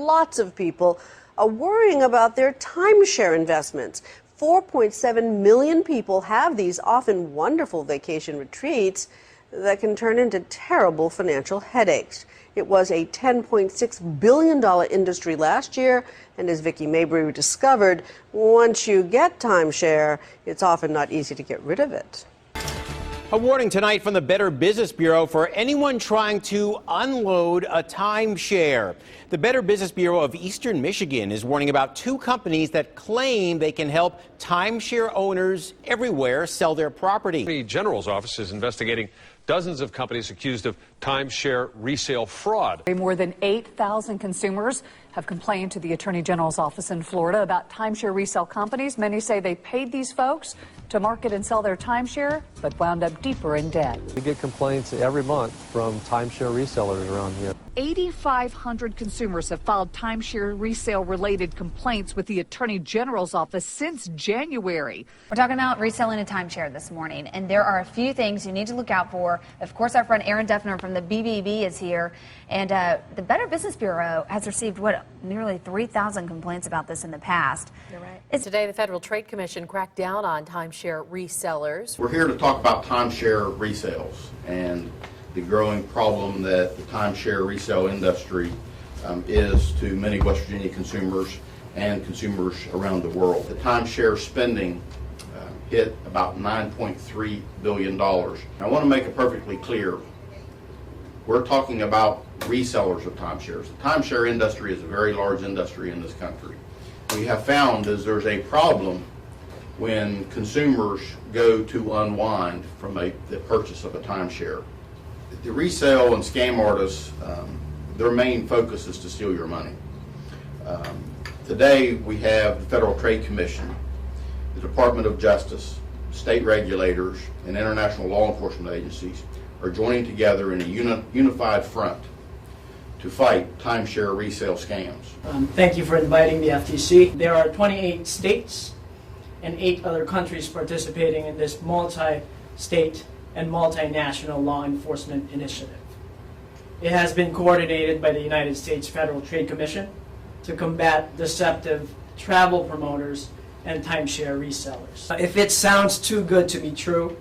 lots of people are worrying about their timeshare investments. 4.7 million people have these often wonderful vacation retreats that can turn into terrible financial headaches. It was a $10.6 billion industry last year, and as Vicki Mabry discovered, once you get timeshare, it's often not easy to get rid of it. A warning tonight from the Better Business Bureau for anyone trying to unload a timeshare. The Better Business Bureau of Eastern Michigan is warning about two companies that claim they can help timeshare owners everywhere sell their property. The Attorney General's office is investigating dozens of companies accused of timeshare resale fraud. More than 8,000 consumers have complained to the Attorney General's office in Florida about timeshare resale companies. Many say they paid these folks to market and sell their timeshare, but wound up deeper in debt. We get complaints every month from timeshare resellers around here. 8,500 consumers have filed timeshare resale related complaints with the Attorney General's office since January. We're talking about reselling a timeshare this morning, and there are a few things you need to look out for. Of course, our friend Aaron Defner from the BBB is here, and the Better Business Bureau has received, nearly 3,000 complaints about this in the past. You're right. Today, the Federal Trade Commission cracked down on timeshare resellers. We're here to talk about timeshare resales and the growing problem that the timeshare resale industry is to many West Virginia consumers and consumers around the world. The timeshare spending hit about $9.3 billion. I want to make it perfectly clear, we're talking about resellers of timeshares. The timeshare industry is a very large industry in this country. What we have found is there's a problem when consumers go to unwind from the purchase of a timeshare. The resale and scam artists, their main focus is to steal your money. Today we have the Federal Trade Commission, the Department of Justice, state regulators, and international law enforcement agencies are joining together in a unified front to fight timeshare resale scams. Thank you for inviting the FTC. There are 28 states and 8 other countries participating in this multi-state and multinational law enforcement initiative. It has been coordinated by the United States Federal Trade Commission to combat deceptive travel promoters and timeshare resellers. If it sounds too good to be true,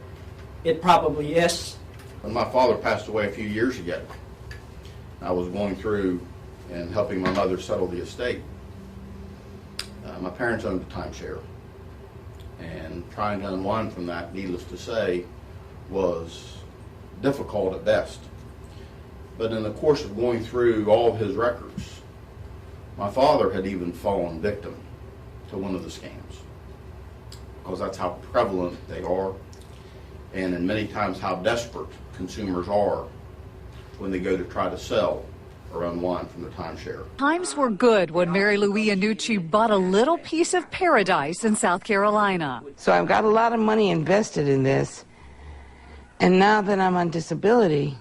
it probably is. When my father passed away a few years ago, I was going through and helping my mother settle the estate. My parents owned a timeshare, and trying to unwind from that, needless to say, was difficult at best. But in the course of going through all of his records, my father had even fallen victim to one of the scams, because that's how prevalent they are, and in many times how desperate consumers are when they go to try to sell or unwind from the timeshare. Times were good when Mary Lou Iannucci bought a little piece of paradise in South Carolina. So I've got a lot of money invested in this, and now that I'm on disability,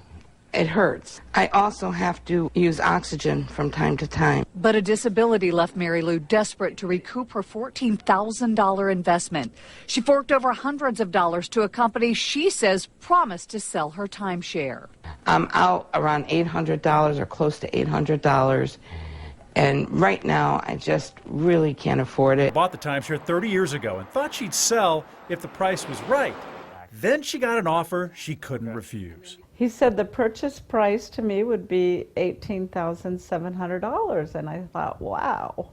it hurts. I also have to use oxygen from time to time. But a disability left Mary Lou desperate to recoup her $14,000 investment. She forked over hundreds of dollars to a company she says promised to sell her timeshare. I'm out around $800 or close to $800. And right now, I just really can't afford it. I bought the timeshare 30 years ago and thought she'd sell if the price was right. Then she got an offer she couldn't refuse. He said the purchase price to me would be $18,700, and I thought, wow,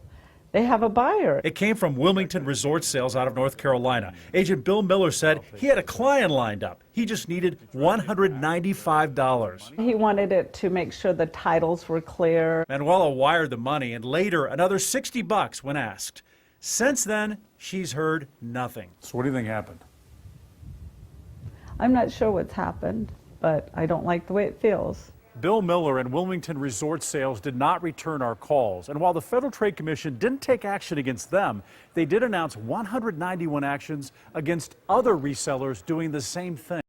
they have a buyer. It came from Wilmington Resort Sales out of North Carolina. Agent Bill Miller said he had a client lined up. He just needed $195. He wanted it to make sure the titles were clear. Manuela wired the money and later another $60 when asked. Since then, she's heard nothing. So what do you think happened? I'm not sure what's happened, but I don't like the way it feels. Bill Miller and Wilmington Resort Sales did not return our calls, and while the Federal Trade Commission didn't take action against them, they did announce 191 actions against other resellers doing the same thing.